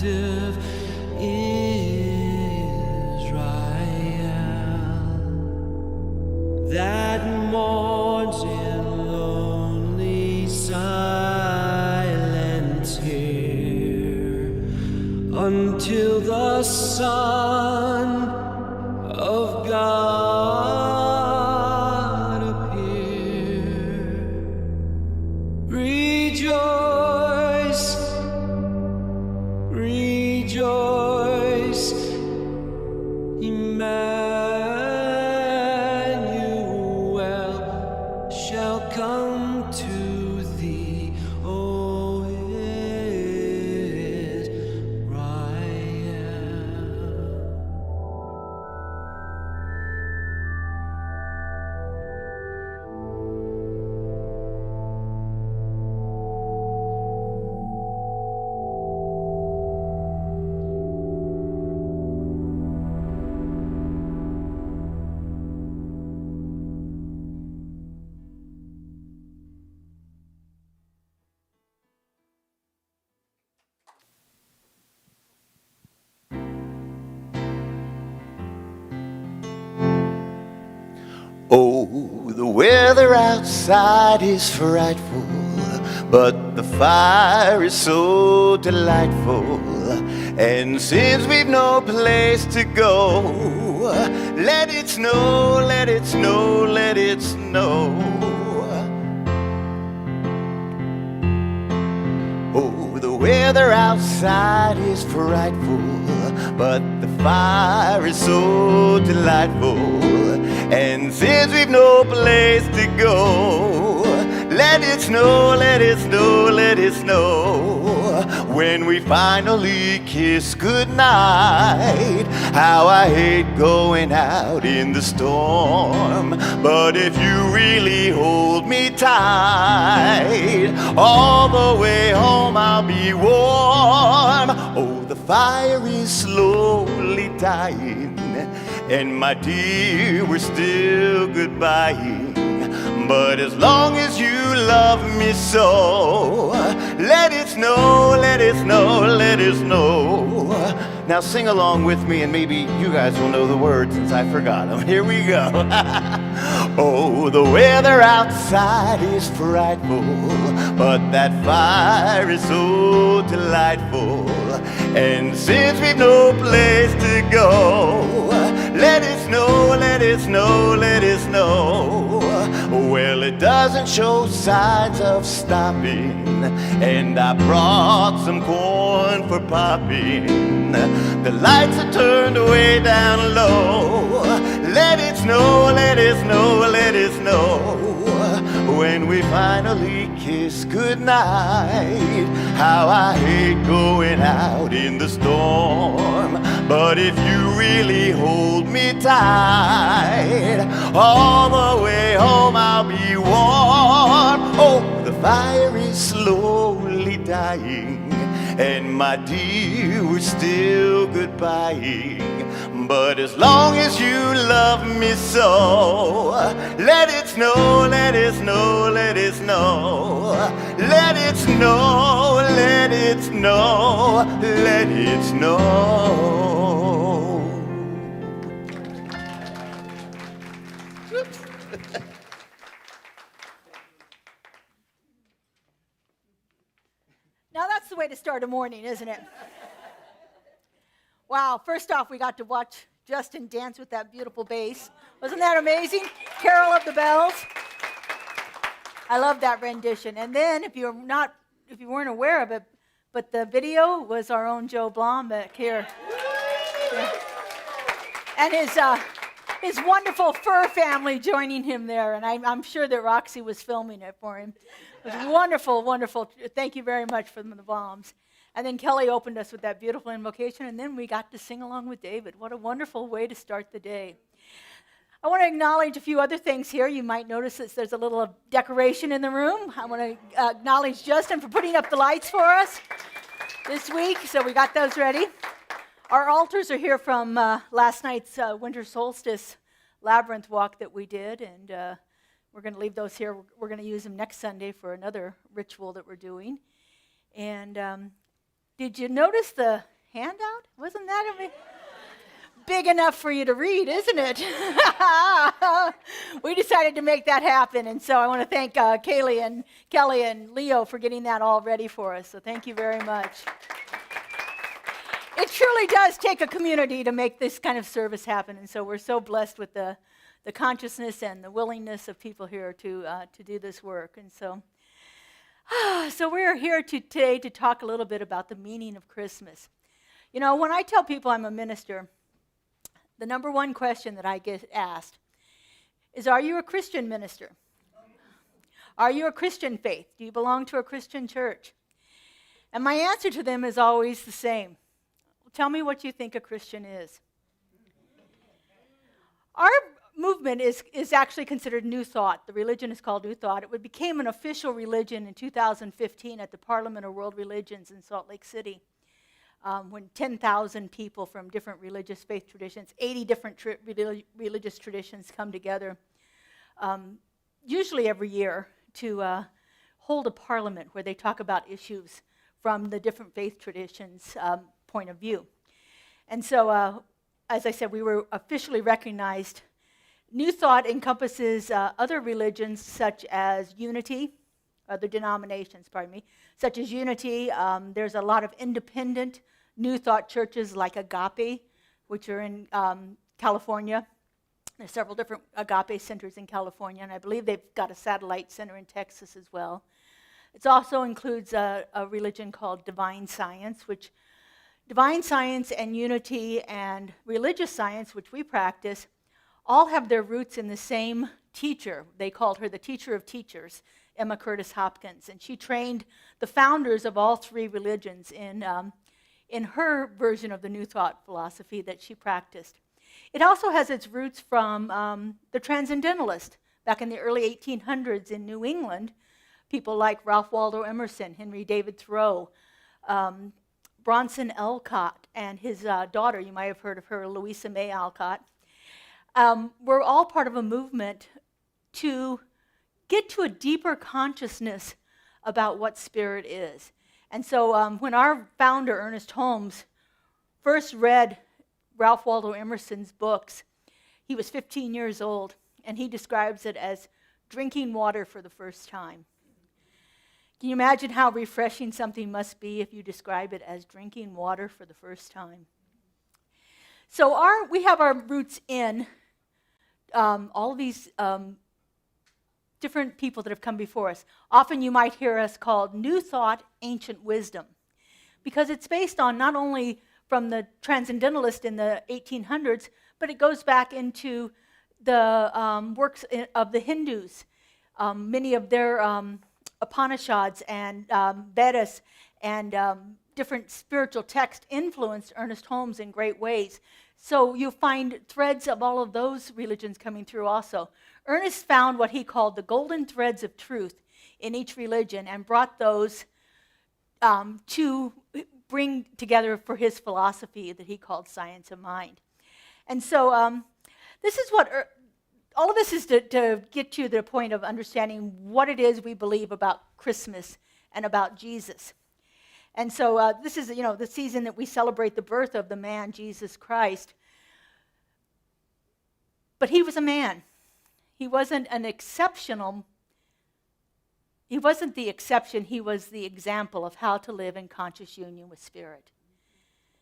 captive Israel that mourns in lonely silence here until the Son of God appear. Rejoice, rejoice, Emmanuel shall come to thee, O Oh, the weather outside is frightful, but the fire is so delightful. And since we've no place to go, let it snow, let it snow, let it snow. Oh, the weather outside is frightful, but the fire is so delightful. And since we've no place to go, let it snow, let it snow, let it snow. When we finally kiss goodnight, how I hate going out in the storm. But if you really hold me tight, all the way home I'll be warm. Oh, the fire is slowly dying, and my dear, we're still goodbying. But as long as you love me so, let it snow, let it snow, let it snow. Now sing along with me, and maybe you guys will know the words since I forgot them. Here we go. Oh, the weather outside is frightful, but that fire is so delightful. And since we've no place to go, let it snow, let it snow, let it snow. Well, it doesn't show signs of stopping, and I brought some corn for popping. The lights are turned way down low. Let it snow, let it snow, let it snow. When we finally kiss goodnight, how I hate going out in the storm. But if you really hold me tight, all the way home I'll be warm. Oh, the fire is slowly dying, and my dear, we're still goodbying. But as long as you love me so, let it snow, let it snow, let it snow. Let it snow, let it snow, let it snow. Now that's the way to start a morning, isn't it? Wow, first off, we got to watch Justin dance with that beautiful bass. Wasn't that amazing? Carol of the Bells. I love that rendition. And then, if you weren't aware of it, but the video was our own Joe Blom back here. Yeah. And his wonderful fur family joining him there. And I'm sure that Roxy was filming it for him. It was wonderful, wonderful. Thank you very much for the bombs. And then Kelly opened us with that beautiful invocation, and then we got to sing along with David. What a wonderful way to start the day. I want to acknowledge a few other things here. You might notice that there's a little decoration in the room. I want to acknowledge Justin for putting up the lights for us this week, so we got those ready. Our altars are here from last night's winter solstice labyrinth walk that we did, and we're going to leave those here. We're going to use them next Sunday for another ritual that we're doing. And did you notice the handout? Wasn't that big enough for you to read, isn't it? We decided to make that happen, and so I want to thank Kelly and Leo for getting that all ready for us. So thank you very much. It truly does take a community to make this kind of service happen, and so we're so blessed with the consciousness and the willingness of people here to do this work. And so we're here today to talk a little bit about the meaning of Christmas. You know, when I tell people I'm a minister, the number one question that I get asked is, are you a Christian minister? Are you a Christian faith? Do you belong to a Christian church? And my answer to them is always the same. Tell me what you think a Christian is. Our movement is actually considered New Thought. The religion is called New Thought. It became an official religion in 2015 at the Parliament of World Religions in Salt Lake City, when 10,000 people from different religious faith traditions, 80 different religious traditions come together, usually every year, to hold a parliament where they talk about issues from the different faith traditions' point of view. And so, as I said, we were officially recognized. New Thought encompasses other religions such as Unity, other denominations, such as Unity. There's a lot of independent New Thought churches like Agape, which are in California. There's several different Agape centers in California, and I believe they've got a satellite center in Texas as well. It also includes a religion called Divine Science, which Divine Science and Unity and religious science, which we practice, all have their roots in the same teacher. They called her the teacher of teachers, Emma Curtis Hopkins, and she trained the founders of all three religions in her version of the New Thought philosophy that she practiced. It also has its roots from the Transcendentalist back in the early 1800s in New England. People like Ralph Waldo Emerson, Henry David Thoreau, Bronson Alcott, and his daughter, you might have heard of her, Louisa May Alcott, were all part of a movement to get to a deeper consciousness about what spirit is. And so when our founder, Ernest Holmes, first read Ralph Waldo Emerson's books, he was 15 years old, and he describes it as drinking water for the first time. Can you imagine how refreshing something must be if you describe it as drinking water for the first time? So we have our roots in all of these different people that have come before us. Often you might hear us called New Thought, Ancient Wisdom, because it's based on not only from the Transcendentalist in the 1800s, but it goes back into the works of the Hindus. Many of their Upanishads and Vedas and different spiritual texts influenced Ernest Holmes in great ways. So you find threads of all of those religions coming through also. Ernest found what he called the golden threads of truth in each religion and brought those to bring together for his philosophy that he called science of mind. And so this is what all of this is to get to the point of understanding what it is we believe about Christmas and about Jesus. And so this is, the season that we celebrate the birth of the man, Jesus Christ. But he was a man. He wasn't the exception, he was the example of how to live in conscious union with Spirit.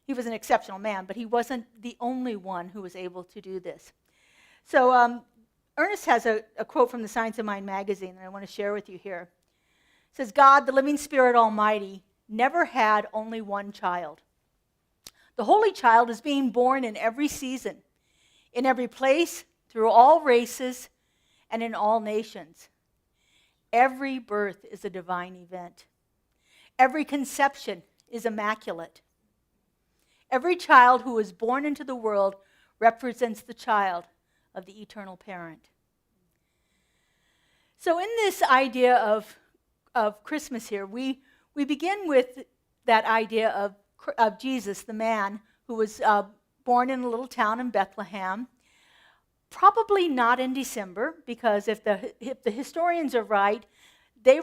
He was an exceptional man, but he wasn't the only one who was able to do this. So Ernest has a quote from the Science of Mind magazine that I want to share with you here. It says, God, the living Spirit Almighty, never had only one child. The Holy Child is being born in every season, in every place, through all races, and in all nations. Every birth is a divine event. Every conception is immaculate. Every child who is born into the world represents the child of the eternal parent. So in this idea of Christmas here, we begin with that idea of Jesus, the man who was born in a little town in Bethlehem, probably not in December, because if the historians are right, they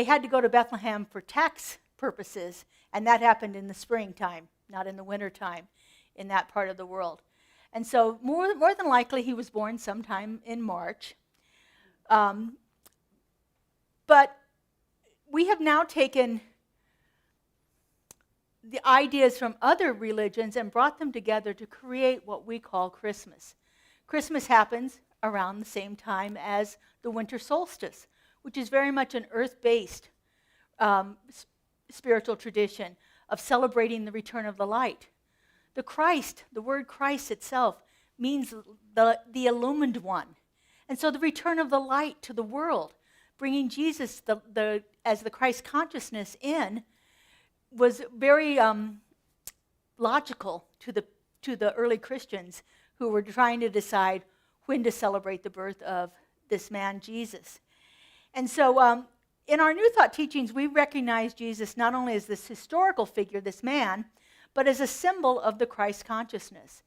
had to go to Bethlehem for tax purposes. And that happened in the springtime, not in the wintertime in that part of the world. And so more than likely he was born sometime in March. But we have now taken the ideas from other religions and brought them together to create what we call Christmas. Christmas happens around the same time as the winter solstice, which is very much an earth-based spiritual tradition of celebrating the return of the light. The Christ, the word Christ itself, means the illumined one. And so the return of the light to the world, bringing Jesus as the Christ consciousness in, was very logical to the early Christians who were trying to decide when to celebrate the birth of this man, Jesus. And so in our New Thought teachings, we recognize Jesus not only as this historical figure, this man, but as a symbol of the Christ consciousness.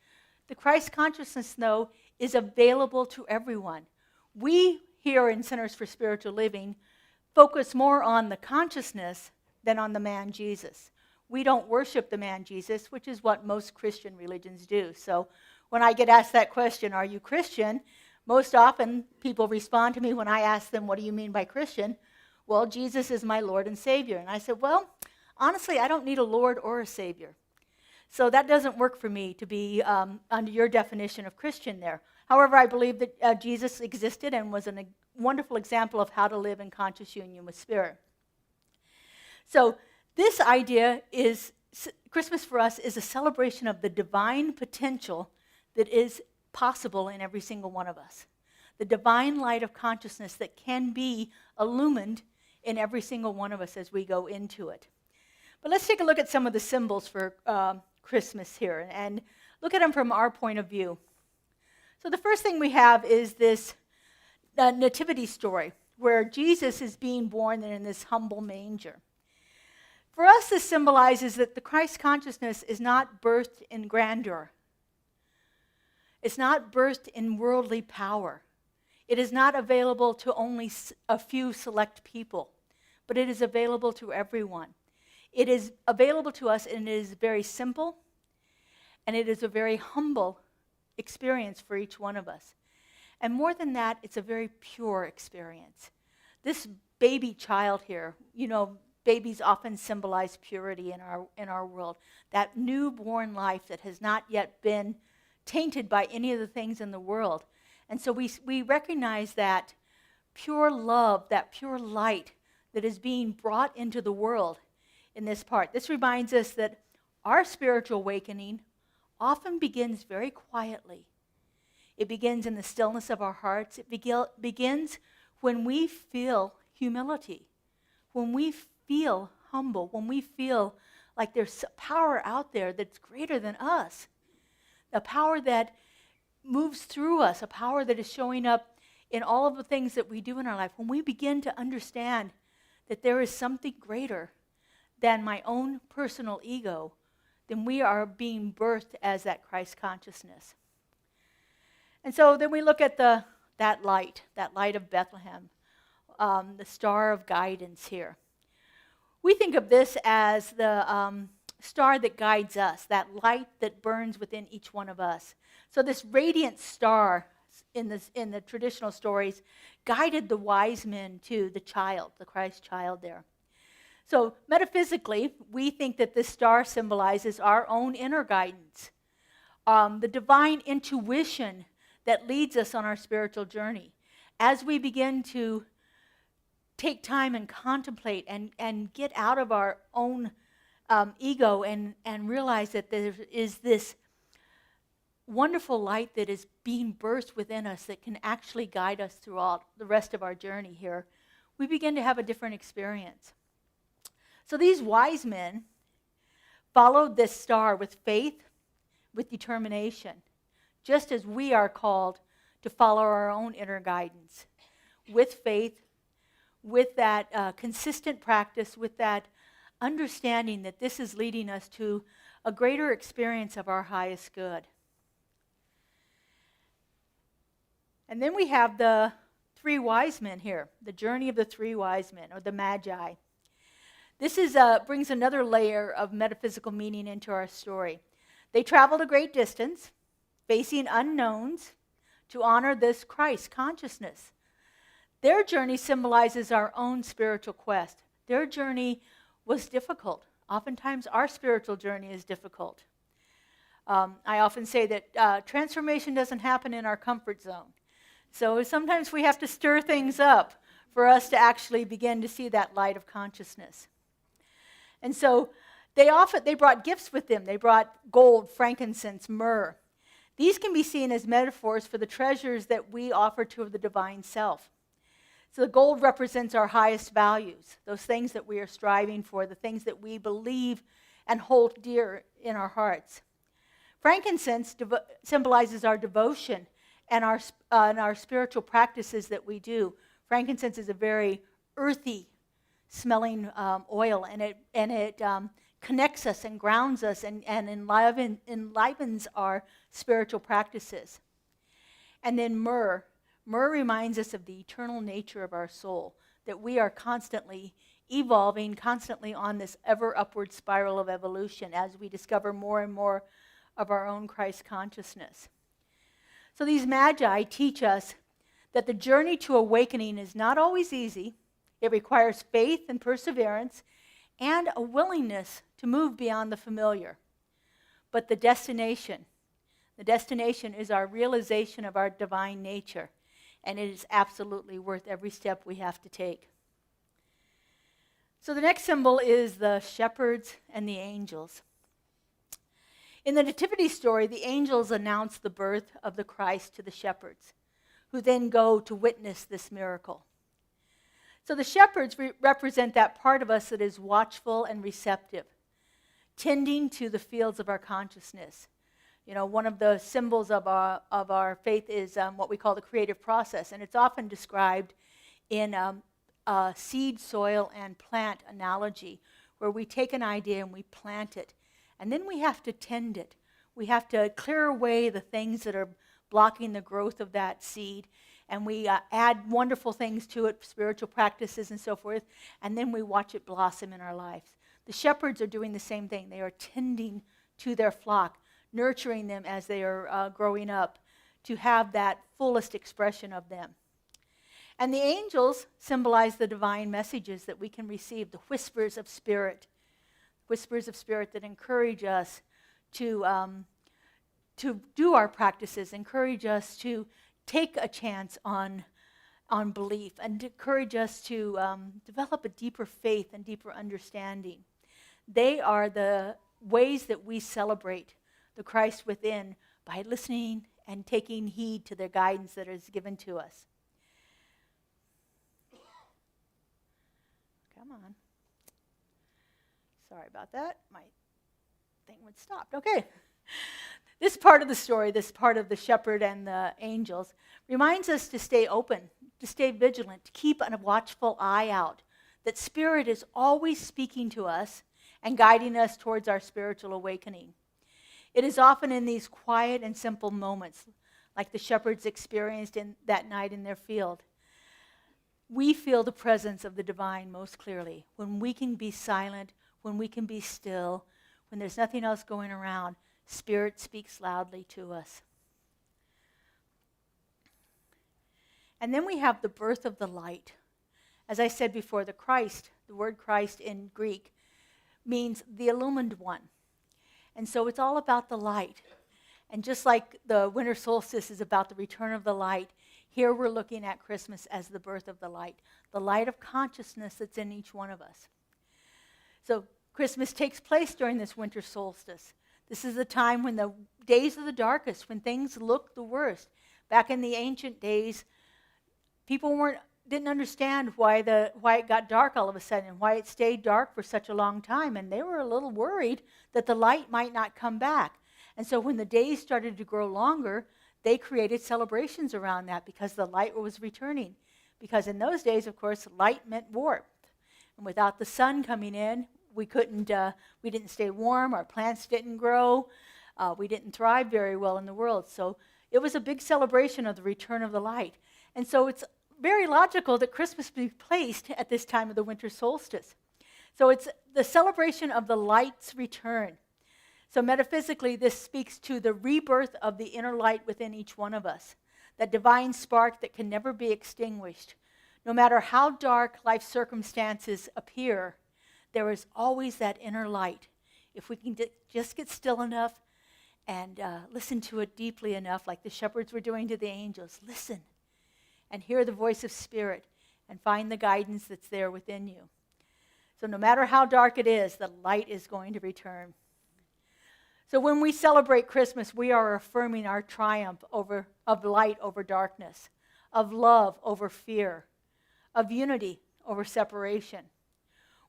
The Christ consciousness, though, is available to everyone. We here in Centers for Spiritual Living focus more on the consciousness than on the man Jesus. We don't worship the man Jesus, which is what most Christian religions do. So when I get asked that question, are you Christian? Most often people respond to me when I ask them, what do you mean by Christian? Well, Jesus is my Lord and Savior. And I said, well, honestly, I don't need a Lord or a Savior. So that doesn't work for me to be under your definition of Christian there. However, I believe that Jesus existed and was a wonderful example of how to live in conscious union with Spirit. So this idea is, Christmas for us is a celebration of the divine potential that is possible in every single one of us. The divine light of consciousness that can be illumined in every single one of us as we go into it. But let's take a look at some of the symbols for Christmas here and look at them from our point of view. So the first thing we have is this nativity story where Jesus is being born in this humble manger. For us, this symbolizes that the Christ consciousness is not birthed in grandeur. It's not birthed in worldly power. It is not available to only a few select people, but it is available to everyone. It is available to us, and it is very simple, and it is a very humble experience for each one of us. And more than that, it's a very pure experience. This baby child here, you know, babies often symbolize purity in our world. That newborn life that has not yet been tainted by any of the things in the world. And so we recognize that pure love, that pure light that is being brought into the world in this part. This reminds us that our spiritual awakening often begins very quietly. It begins in the stillness of our hearts. It begins when we feel humility, when we feel humble, when we feel like there's power out there that's greater than us, a power that moves through us, a power that is showing up in all of the things that we do in our life. When we begin to understand that there is something greater than my own personal ego, then we are being birthed as that Christ consciousness. And so then we look at that light of Bethlehem, the star of guidance here. We think of this as the star that guides us, that light that burns within each one of us. So this radiant star in the traditional stories guided the wise men to the child, the Christ child there. So metaphysically, we think that this star symbolizes our own inner guidance, the divine intuition that leads us on our spiritual journey. As we begin to take time and contemplate and get out of our own ego and realize that there is this wonderful light that is being birthed within us that can actually guide us throughout the rest of our journey here, we begin to have a different experience. So these wise men followed this star with faith, with determination, just as we are called to follow our own inner guidance, with faith, with that consistent practice, with that understanding that this is leading us to a greater experience of our highest good. And then we have the three wise men here, the journey of the three wise men, or the Magi. This brings another layer of metaphysical meaning into our story. They traveled a great distance, facing unknowns, to honor this Christ consciousness. Their journey symbolizes our own spiritual quest. Their journey was difficult. Oftentimes, our spiritual journey is difficult. I often say that transformation doesn't happen in our comfort zone. So sometimes we have to stir things up for us to actually begin to see that light of consciousness. And so they brought gifts with them. They brought gold, frankincense, myrrh. These can be seen as metaphors for the treasures that we offer to the divine self. So the gold represents our highest values, those things that we are striving for, the things that we believe and hold dear in our hearts. Frankincense symbolizes our devotion and our spiritual practices that we do. Frankincense is a very earthy smelling oil, and it connects us and grounds us and enlivens our spiritual practices. And then myrrh. Myrrh reminds us of the eternal nature of our soul, that we are constantly evolving, constantly on this ever upward spiral of evolution as we discover more and more of our own Christ consciousness. So these magi teach us that the journey to awakening is not always easy. It requires faith and perseverance and a willingness to move beyond the familiar. But the destination is our realization of our divine nature, and it is absolutely worth every step we have to take. So the next symbol is the shepherds and the angels. In the Nativity story, the angels announce the birth of the Christ to the shepherds, who then go to witness this miracle. So the shepherds represent that part of us that is watchful and receptive, tending to the fields of our consciousness. You know, one of the symbols of our faith is what we call the creative process, and it's often described in a seed, soil, and plant analogy, where we take an idea and we plant it, and then we have to tend it. We have to clear away the things that are blocking the growth of that seed, and we add wonderful things to it, spiritual practices and so forth, and then we watch it blossom in our lives. The shepherds are doing the same thing. They are tending to their flock, nurturing them as they are growing up to have that fullest expression of them. And the angels symbolize the divine messages that we can receive, the whispers of spirit that encourage us to do our practices, encourage us to take a chance on belief, and encourage us to develop a deeper faith and deeper understanding. They are the ways that we celebrate the Christ within by listening and taking heed to their guidance that is given to us. Come on. Sorry about that. My thing would stop. Okay. This part of the story, this part of the shepherd and the angels, reminds us to stay open, to stay vigilant, to keep a watchful eye out, that Spirit is always speaking to us and guiding us towards our spiritual awakening. It is often in these quiet and simple moments, like the shepherds experienced in that night in their field, we feel the presence of the divine most clearly. When we can be silent, when we can be still, when there's nothing else going around, Spirit speaks loudly to us. And then we have the birth of the light. As I said before, the word Christ in Greek, means the illumined one. And so it's all about the light. And just like the winter solstice is about the return of the light, here we're looking at Christmas as the birth of the light of consciousness that's in each one of us. So Christmas takes place during this winter solstice. This is the time when the days are the darkest, when things look the worst. Back in the ancient days, people didn't understand why it got dark all of a sudden and why it stayed dark for such a long time, and they were a little worried that the light might not come back. And so when the days started to grow longer, they created celebrations around that because the light was returning. Because in those days, of course, light meant warmth. And without the sun coming in, we didn't stay warm, our plants didn't grow, we didn't thrive very well in the world. So it was a big celebration of the return of the light. And so it's very logical that Christmas be placed at this time of the winter solstice. So it's the celebration of the light's return. So metaphysically, this speaks to the rebirth of the inner light within each one of us, that divine spark that can never be extinguished. No matter how dark life circumstances appear, there is always that inner light. If we can just get still enough and listen to it deeply enough, like the shepherds were doing to the angels, listen and hear the voice of Spirit and find the guidance that's there within you. So no matter how dark it is, the light is going to return. So when we celebrate Christmas, we are affirming our triumph of light over darkness, of love over fear, of unity over separation.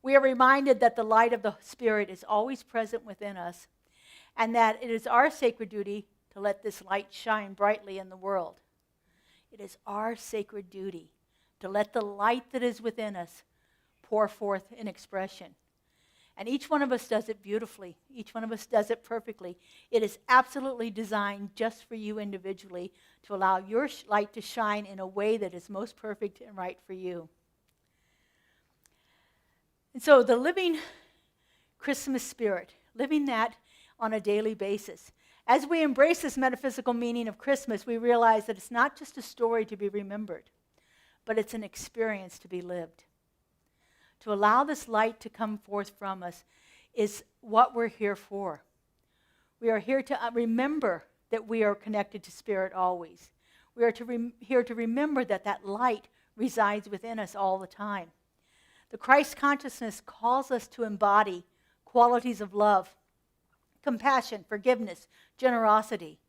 We are reminded that the light of the Spirit is always present within us, and that it is our sacred duty to let this light shine brightly in the world. It is our sacred duty to let the light that is within us pour forth in expression. And each one of us does it beautifully. Each one of us does it perfectly. It is absolutely designed just for you individually to allow your light to shine in a way that is most perfect and right for you. And so the living Christmas spirit, living that on a daily basis. As we embrace this metaphysical meaning of Christmas, we realize that it's not just a story to be remembered, but it's an experience to be lived. To allow this light to come forth from us is what we're here for. We are here to remember that we are connected to Spirit always. We are here to remember that that light resides within us all the time. The Christ consciousness calls us to embody qualities of love, compassion, forgiveness, generosity.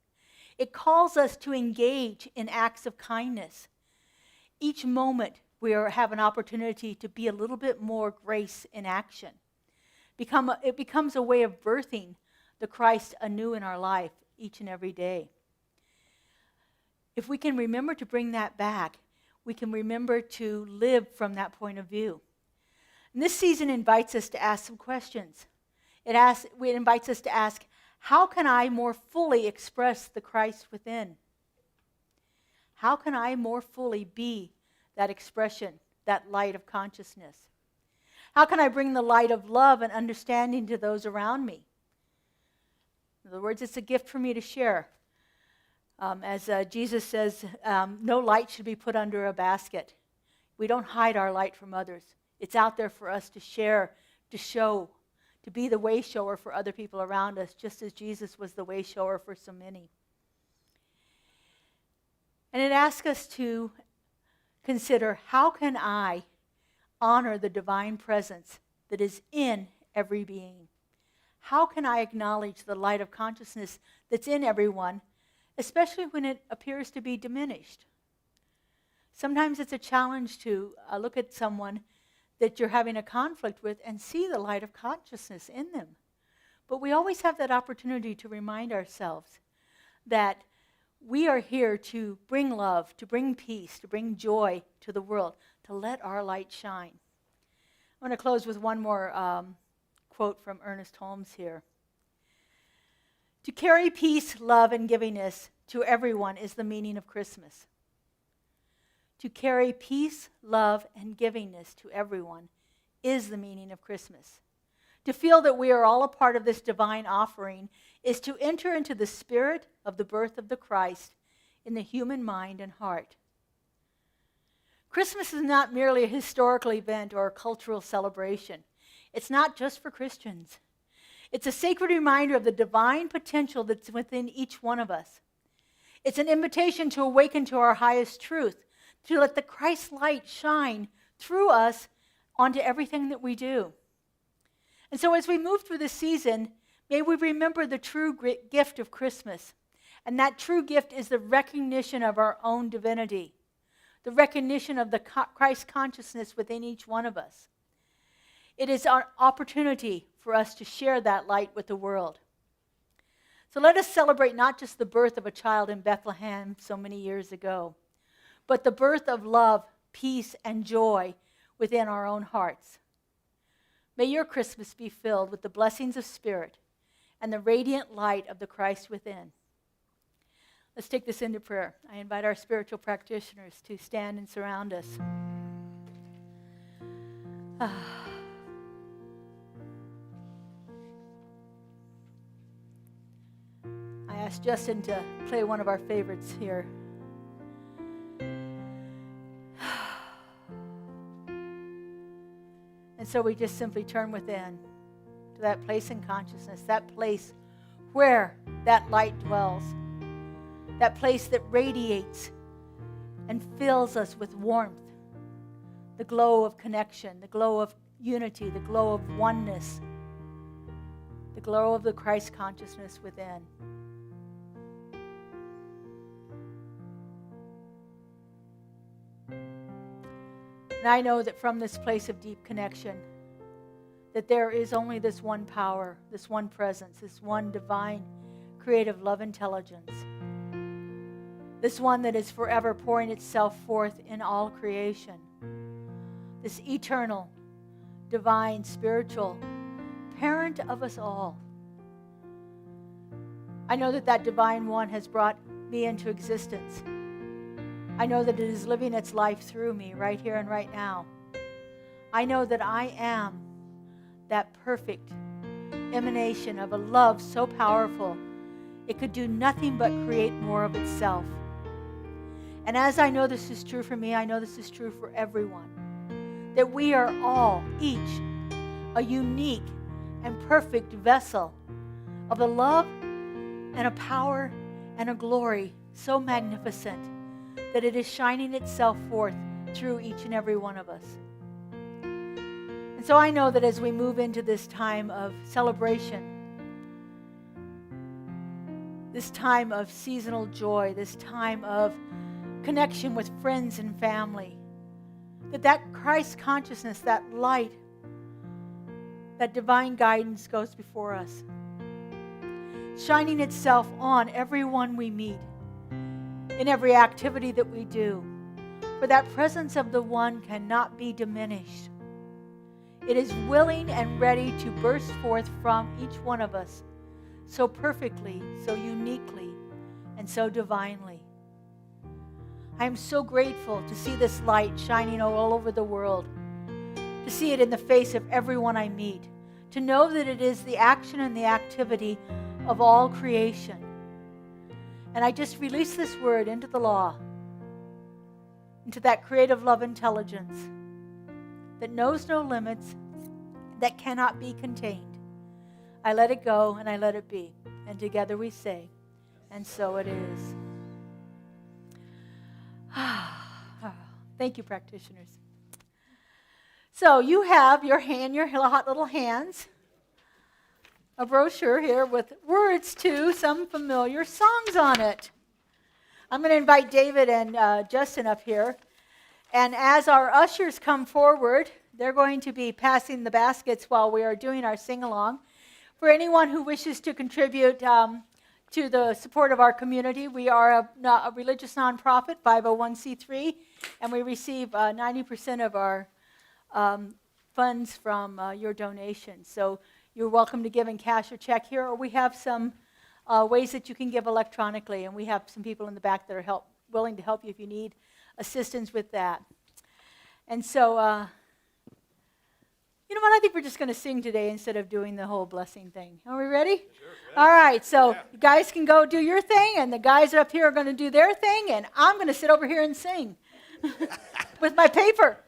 It calls us to engage in acts of kindness. Each moment we have an opportunity to be a little bit more grace in action. It becomes a way of birthing the Christ anew in our life each and every day. If we can remember to bring that back, we can remember to live from that point of view. And this season invites us to ask some questions. It invites us to ask, how can I more fully express the Christ within? How can I more fully be that expression, that light of consciousness? How can I bring the light of love and understanding to those around me? In other words, it's a gift for me to share. As Jesus says, no light should be put under a basket. We don't hide our light from others. It's out there for us to share, to show, to be the way shower for other people around us, just as Jesus was the way shower for so many. And it asks us to consider, how can I honor the divine presence that is in every being? How can I acknowledge the light of consciousness that's in everyone, especially when it appears to be diminished? Sometimes it's a challenge to look at someone that you're having a conflict with and see the light of consciousness in them. But we always have that opportunity to remind ourselves that we are here to bring love, to bring peace, to bring joy to the world, to let our light shine. I want to close with one more quote from Ernest Holmes here. To carry peace, love, and givingness to everyone is the meaning of Christmas. To carry peace, love, and givingness to everyone is the meaning of Christmas. To feel that we are all a part of this divine offering is to enter into the spirit of the birth of the Christ in the human mind and heart. Christmas is not merely a historical event or a cultural celebration. It's not just for Christians. It's a sacred reminder of the divine potential that's within each one of us. It's an invitation to awaken to our highest truth, to let the Christ light shine through us onto everything that we do. And so as we move through this season, may we remember the true gift of Christmas. And that true gift is the recognition of our own divinity, the recognition of the Christ consciousness within each one of us. It is our opportunity for us to share that light with the world. So let us celebrate not just the birth of a child in Bethlehem so many years ago, but the birth of love, peace, and joy within our own hearts. May your Christmas be filled with the blessings of Spirit and the radiant light of the Christ within. Let's take this into prayer. I invite our spiritual practitioners to stand and surround us. ask Justin to play one of our favorites here. And so we just simply turn within to that place in consciousness, that place where that light dwells, that place that radiates and fills us with warmth, the glow of connection, the glow of unity, the glow of oneness, the glow of the Christ consciousness within. And I know that from this place of deep connection, that there is only this one power, this one presence, this one divine, creative love intelligence. This one that is forever pouring itself forth in all creation. This eternal, divine, spiritual parent of us all. I know that that divine one has brought me into existence. I know that it is living its life through me right here and right now. I know that I am that perfect emanation of a love so powerful it could do nothing but create more of itself. And as I know this is true for me, I know this is true for everyone. That we are all, each, a unique and perfect vessel of a love and a power and a glory so magnificent that it is shining itself forth through each and every one of us. And so I know that as we move into this time of celebration, this time of seasonal joy, this time of connection with friends and family, that Christ consciousness, that light, that divine guidance goes before us, shining itself on everyone we meet, in every activity that we do. For that presence of the one cannot be diminished. It is willing and ready to burst forth from each one of us so perfectly, so uniquely, and so divinely. I am so grateful to see this light shining all over the world, to see it in the face of everyone I meet, to know that it is the action and the activity of all creation. And I just release this word into the law, into that creative love intelligence that knows no limits, that cannot be contained. I let it go and I let it be. And together we say, and so it is. Thank you, practitioners. So you have your hot little hands, a brochure here with words to some familiar songs on it. I'm going to invite David and Justin up here. And as our ushers come forward, they're going to be passing the baskets while we are doing our sing-along. For anyone who wishes to contribute to the support of our community, we are a religious nonprofit, 501c3, and we receive 90% of our funds from your donations. So you're welcome to give in cash or check here, or we have some ways that you can give electronically, and we have some people in the back that are willing to help you if you need assistance with that. And so, you know what, I think we're just going to sing today instead of doing the whole blessing thing. Are we ready? Sure, all right, so you guys can go do your thing, and the guys up here are going to do their thing, and I'm going to sit over here and sing with my paper.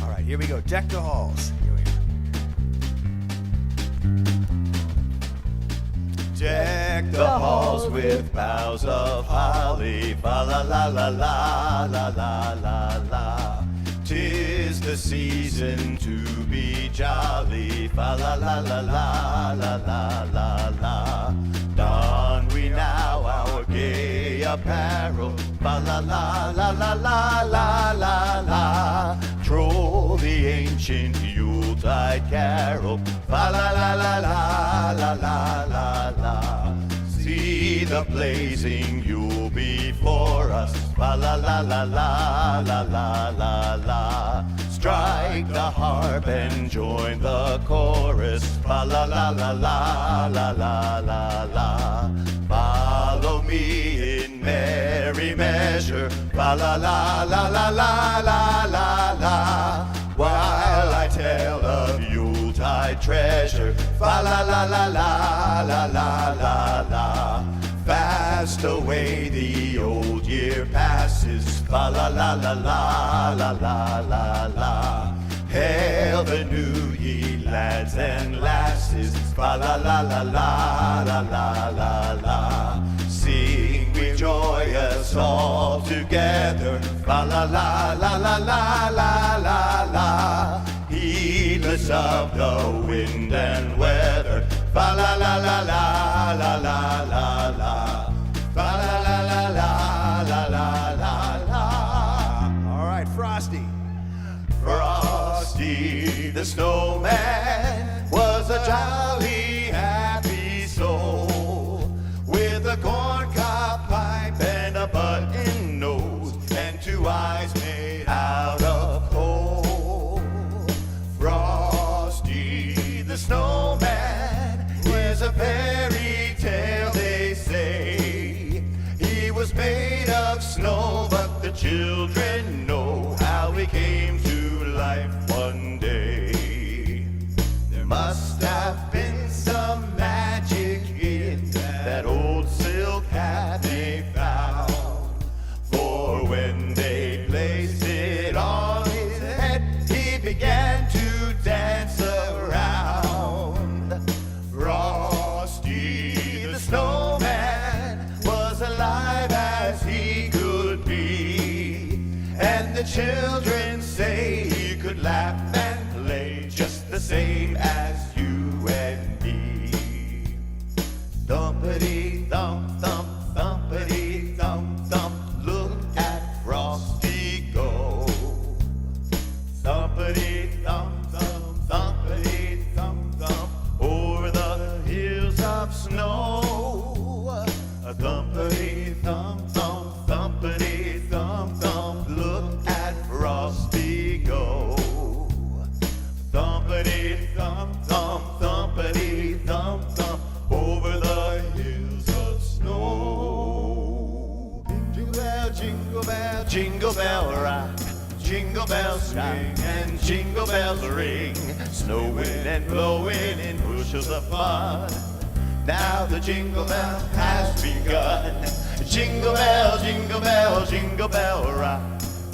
All right, here we go. Deck the halls. Here we go. Deck the halls with boughs of holly, fa la la la la la la la la. 'Tis the season to be jolly, fa la la la la la la la la. Don we now our gay apparel, fa la la la la la la la la. Troll the ancient Yuletide carol, fa la la la la la la la la. See the blazing Yule before us, fa la la la la la la la la. Strike the harp and join the chorus, fa la la la la la la la la. Follow me in merry measure, fa la la la la la la la. treasure. Fa la la la la la la la la. Fast away the old year passes. Fa la la la la la la la la. Hail the new ye lads and lasses. Fa la la la la la la la la. Sing with joyous all together. Fa la la la la la la la la. Heedless of the wind and weather. Fa la la la la la la la la. Fa la la la la la la la la. All right, Frosty. Frosty the snowman was a jolly happy soul with a corncob pipe and a button nose and two eyes made out of coal. Frosty the snowman is a fairy tale, they say. He was made of snow, but the children know how he came to life one day. There must have been some magic in that old silk hat they found, for when they placed it on his head, he began to dance around. Frosty the snowman was alive as he could be, and the children say he could laugh and play just the same as you and me. Thumpity thump thump, thumpity thump thump, look at Frosty go. Thumpity thump thump, thumpity thump thump, over the hills of snow. A thumpity thump thump, thumpity thump thump, look at Frosty go. Thumpity thump thump, thumpity thump thump, over the hills of snow. Jingle bell, jingle bell rock, jingle bells chime and jingle bells ring, snowing and blowing in bushels of fun. Now the jingle bell has begun. Jingle bell, jingle bell, jingle bell rock,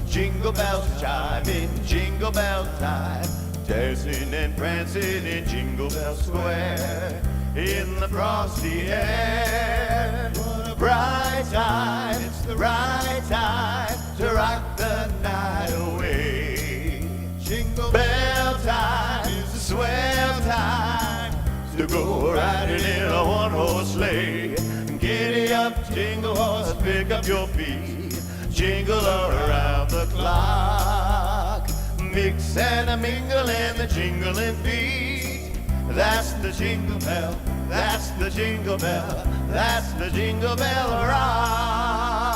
jingle bells chime in jingle bell time, dancing and prancing in Jingle Bell Square in the frosty air. What a bright time, it's the right time to rock the night away. Jingle bell time is the swell time to go riding in a one-horse sleigh. Giddy up, jingle horse, pick up your feet, jingle around the clock. Mix and a mingle in the jingling beat. That's the jingle bell, that's the jingle bell, that's the jingle bell rock.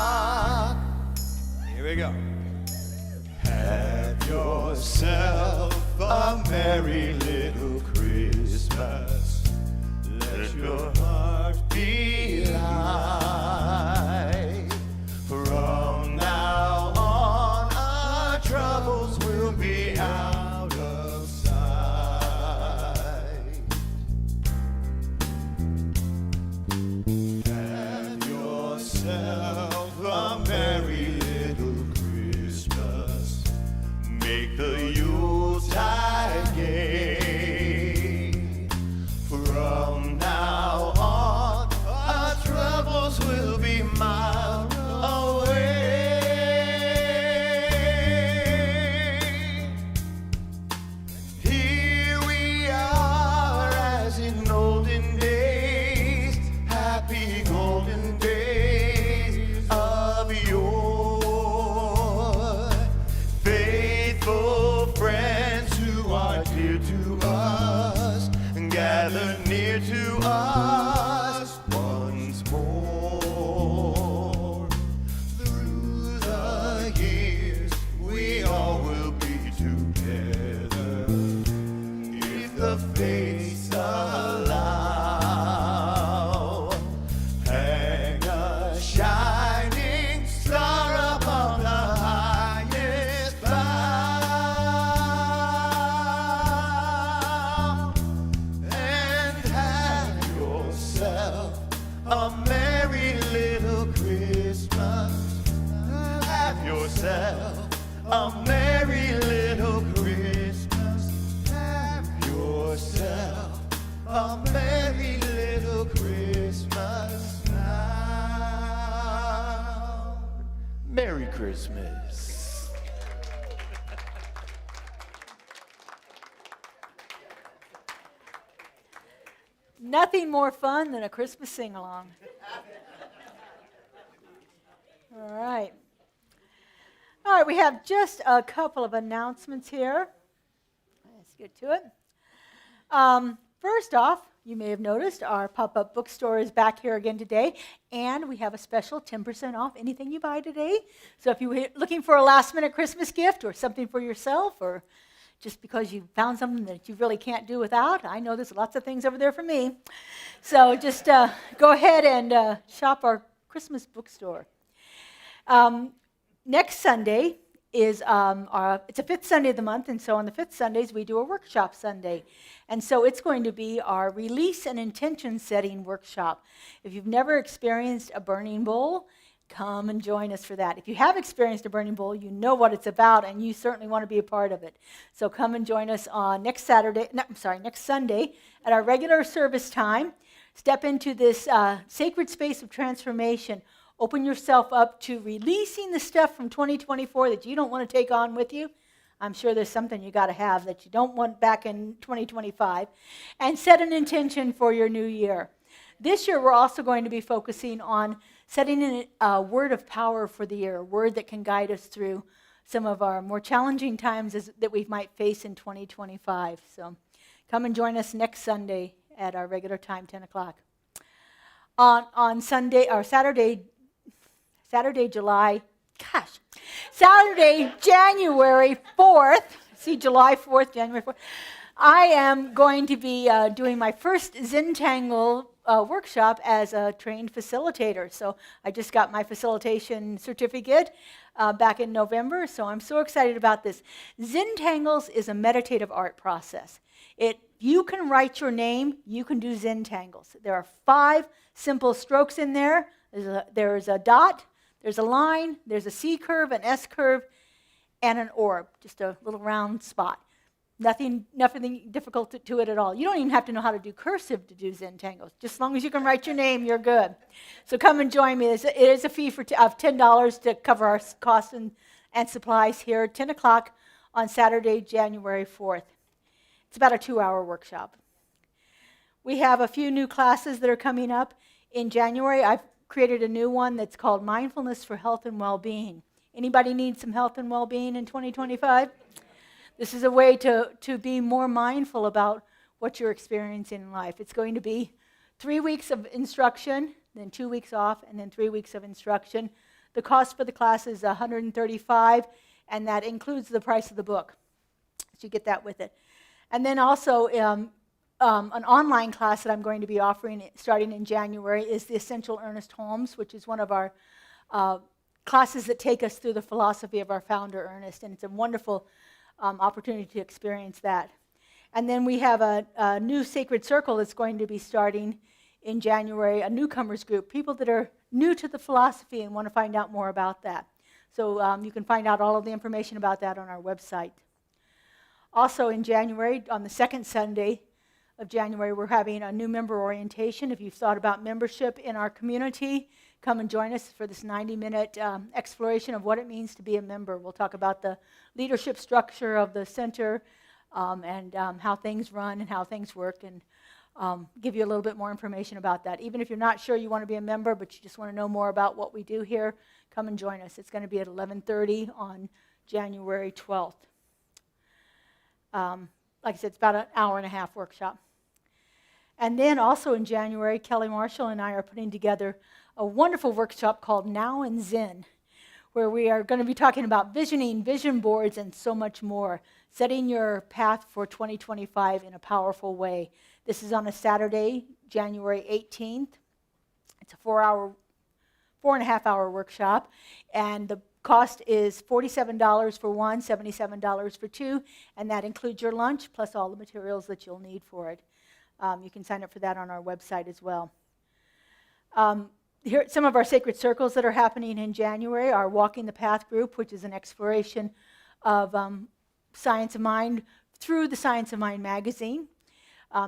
Here we go. Have yourself a merry little Christmas. Let your heart be light. From now on, our troubles will be out of sight. Have yourself a merry little Christmas. Make the Yuletide gay. From now on, yourself a merry little Christmas. Have yourself a merry little Christmas now. Merry Christmas. Nothing more fun than a Christmas sing-along. All right. All right, we have just a couple of announcements here. Let's get to it. First off, you may have noticed our pop-up bookstore is back here again today, and we have a special 10% off anything you buy today. So if you're looking for a last-minute Christmas gift or something for yourself, or just because you found something that you really can't do without, I know there's lots of things over there for me. So just go ahead and shop our Christmas bookstore. Next Sunday is it's a fifth Sunday of the month, and so on the fifth Sundays we do a workshop Sunday. And so it's going to be our release and intention setting workshop. If you've never experienced a burning bowl, come and join us for that. If you have experienced a burning bowl, you know what it's about, and you certainly want to be a part of it. So come and join us on next Sunday at our regular service time. Step into this sacred space of transformation. Open yourself up to releasing the stuff from 2024 that you don't want to take on with you. I'm sure there's something you got to have that you don't want back in 2025. And set an intention for your new year. This year, we're also going to be focusing on setting a word of power for the year, a word that can guide us through some of our more challenging times that we might face in 2025. So come and join us next Sunday at our regular time, 10 o'clock. On Sunday, or Saturday, January 4th, see July 4th, January 4th, I am going to be doing my first Zentangle workshop as a trained facilitator. So I just got my facilitation certificate back in November, so I'm so excited about this. Zentangles is a meditative art process. You can write your name, you can do Zentangles. There are 5 simple strokes in there. There's a dot, there's a line, there's a C curve, an S curve, and an orb, just a little round spot. Nothing difficult to it at all. You don't even have to know how to do cursive to do Zentangles. Just as long as you can write your name, you're good. So come and join me. It is a fee of $10 to cover our costs and supplies here, 10 o'clock on Saturday, January 4th. It's about a 2-hour workshop. We have a few new classes that are coming up. In January, I've created a new one that's called Mindfulness for Health and Well-Being. Anybody need some health and well-being in 2025? This is a way to be more mindful about what you're experiencing in life. It's going to be 3 weeks of instruction, then 2 weeks off, and then 3 weeks of instruction. The cost for the class is $135, and that includes the price of the book. So you get that with it. And then also an online class that I'm going to be offering starting in January is the Essential Ernest Holmes, which is one of our classes that take us through the philosophy of our founder, Ernest, and it's a wonderful opportunity to experience that. And then we have a new Sacred Circle that's going to be starting in January, a newcomers group, people that are new to the philosophy and want to find out more about that. So you can find out all of the information about that on our website. Also in January, on the second Sunday of January, we're having a new member orientation. If you've thought about membership in our community, come and join us for this 90-minute exploration of what it means to be a member. We'll talk about the leadership structure of the center and how things run and how things work, and give you a little bit more information about that. Even if you're not sure you want to be a member, but you just want to know more about what we do here, come and join us. It's going to be at 11:30 on January 12th. Like I said, it's about an hour-and-a-half workshop. And then also in January, Kelly Marshall and I are putting together a wonderful workshop called Now in Zen, where we are going to be talking about visioning, vision boards, and so much more, setting your path for 2025 in a powerful way. This is on a Saturday, January 18th. It's a 4.5-hour workshop, and the cost is $47 for one, $77 for two, and that includes your lunch plus all the materials that you'll need for it. You can sign up for that on our website as well. Here, some of our sacred circles that are happening in January are Walking the Path group, which is an exploration of Science of Mind through the Science of Mind magazine.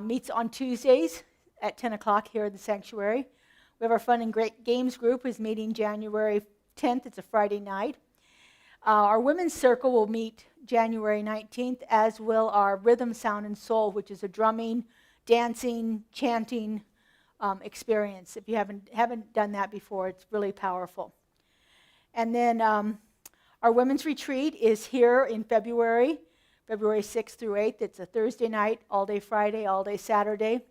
Meets on Tuesdays at 10 o'clock here at the sanctuary. We have our Fun and Great Games group is meeting January 10th. It's a Friday night. Our Women's Circle will meet January 19th, as will our Rhythm, Sound, and Soul, which is a drumming, dancing, chanting experience. If you haven't done that before, it's really powerful. And then our Women's Retreat is here in February 6th through 8th. It's a Thursday night, all day Friday, all day Saturday.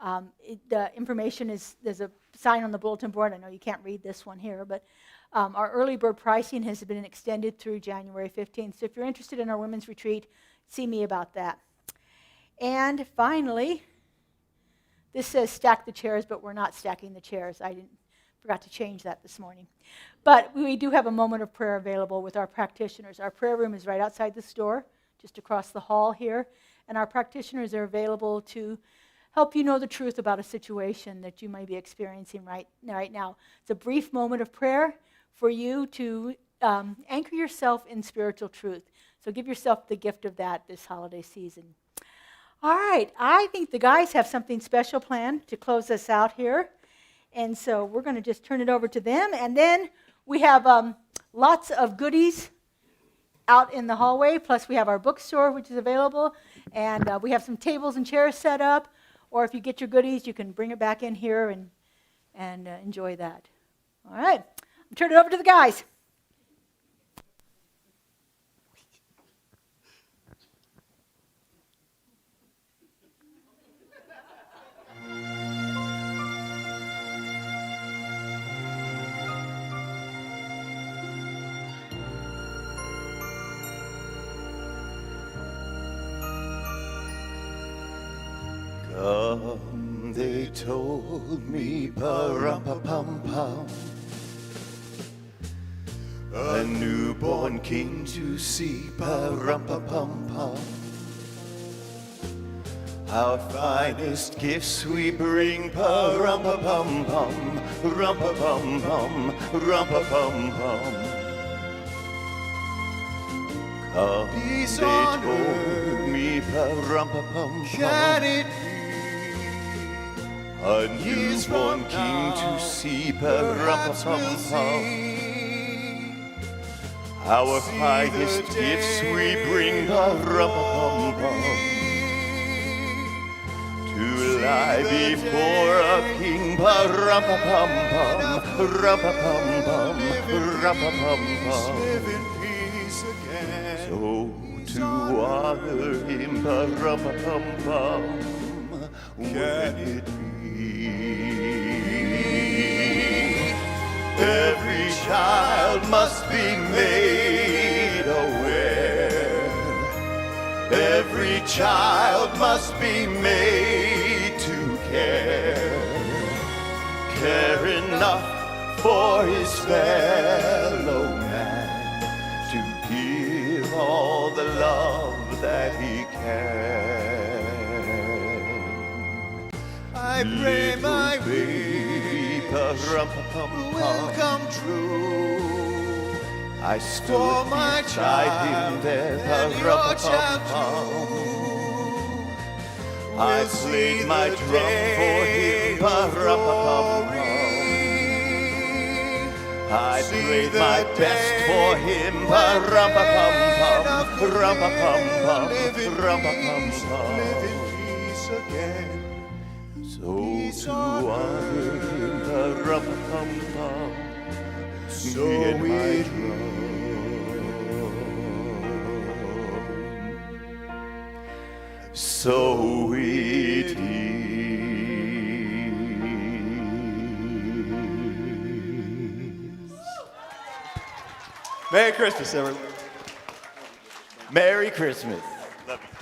The information is, there's a sign on the bulletin board. I know you can't read this one here, but our early bird pricing has been extended through January 15th. So if you're interested in our Women's Retreat, see me about that. And finally, this says stack the chairs, but we're not stacking the chairs. Forgot to change that this morning. But we do have a moment of prayer available with our practitioners. Our prayer room is right outside this door, just across the hall here. And our practitioners are available to help you know the truth about a situation that you might be experiencing right now. It's a brief moment of prayer for you to anchor yourself in spiritual truth. So give yourself the gift of that this holiday season. All right, I think the guys have something special planned to close us out here. And so we're going to just turn it over to them. And then we have lots of goodies out in the hallway. Plus we have our bookstore, which is available. And we have some tables and chairs set up. Or if you get your goodies, you can bring it back in here and enjoy that. All right, I'll turn it over to the guys. Come, they told me, pa-rum-pa-pum-pum, a newborn king to see, pa-rum-pa-pum-pum. Our finest gifts we bring, pa-rum-pa-pum-pum, rum-pa-pum-pum, rum-pa-pum-pum. Come, they told me, pa-rum-pa-pum-pum, can it be? A newborn king to see, pa-rum-pa-pum-pum. Our finest gifts we bring, pa-rum-pa-pum-pum, to lie before a king, pa-rum-pa-pum-pum, rum-pa-pum-pum, rum-pa-pum-pum. So to honor him, pa-rum-pa-pum-pum, can it be? Every child must be made aware. Every child must be made to care enough for his fellow man, to give all the love that he can. I pray my baby will come true. I stood beside him there, pa-rum-pa-pum. I played my drum for him, pa-rum-pa-pum. I played my best for him, pa-rum-pa-pum-pum, rum-pa-pum-pum, rum-pa-pum-pum. So to honor him, pa-rum-pa-pum-pum, so me and my drum. So it is. Merry Christmas, everyone. Merry Christmas. Love you.